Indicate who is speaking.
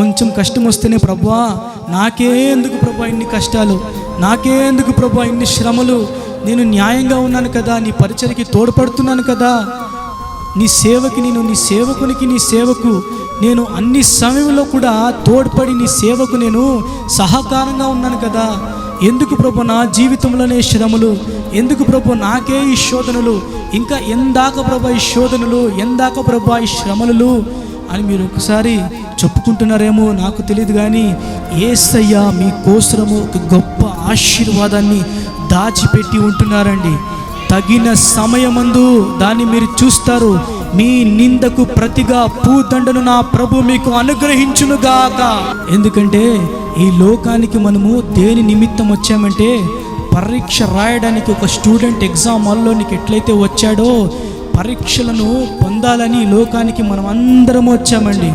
Speaker 1: కొంచెం కష్టం వస్తేనే ప్రభువా నాకే ఎందుకు ప్రభా ఇన్ని కష్టాలు, నాకే ఎందుకు ప్రభా ఇన్ని శ్రమలు, నేను న్యాయంగా ఉన్నాను కదా, నీ పరిచర్యకి తోడ్పడుతున్నాను కదా, నీ సేవకి నేను, నీ సేవకునికి, నీ సేవకు నేను అన్ని సమయంలో కూడా తోడ్పడి నీ సేవకు నేను సహకారంగా ఉన్నాను కదా, ఎందుకు ప్రభు నా జీవితంలోనే శ్రమలు, ఎందుకు ప్రభు నాకే ఈ శోధనలు, ఇంకా ఎందాక ప్రభు ఈ శోధనలు, ఎందాక ప్రభు ఈ శ్రమలు అని మీరు ఒకసారి చెప్పుకుంటున్నారేమో నాకు తెలియదు. కానీ యేసయ్య మీకోసము ఒక గొప్ప ఆశీర్వాదాన్ని దాచిపెట్టి ఉంటున్నారండి. తగిన సమయమందు దాన్ని మీరు చూస్తారు. మీ నిందకు ప్రతిగా పూదండను నా ప్రభు మీకు అనుగ్రహించునుగాక. ఎందుకంటే ఈ లోకానికి మనము దేని నిమిత్తం వచ్చామంటే, పరీక్ష రాయడానికి ఒక స్టూడెంట్ ఎగ్జామ్ హాల్లోనికి ఎట్లయితే వచ్చాడో పరీక్షలను పొందాలని ఈ లోకానికి మనం అందరం వచ్చామండి.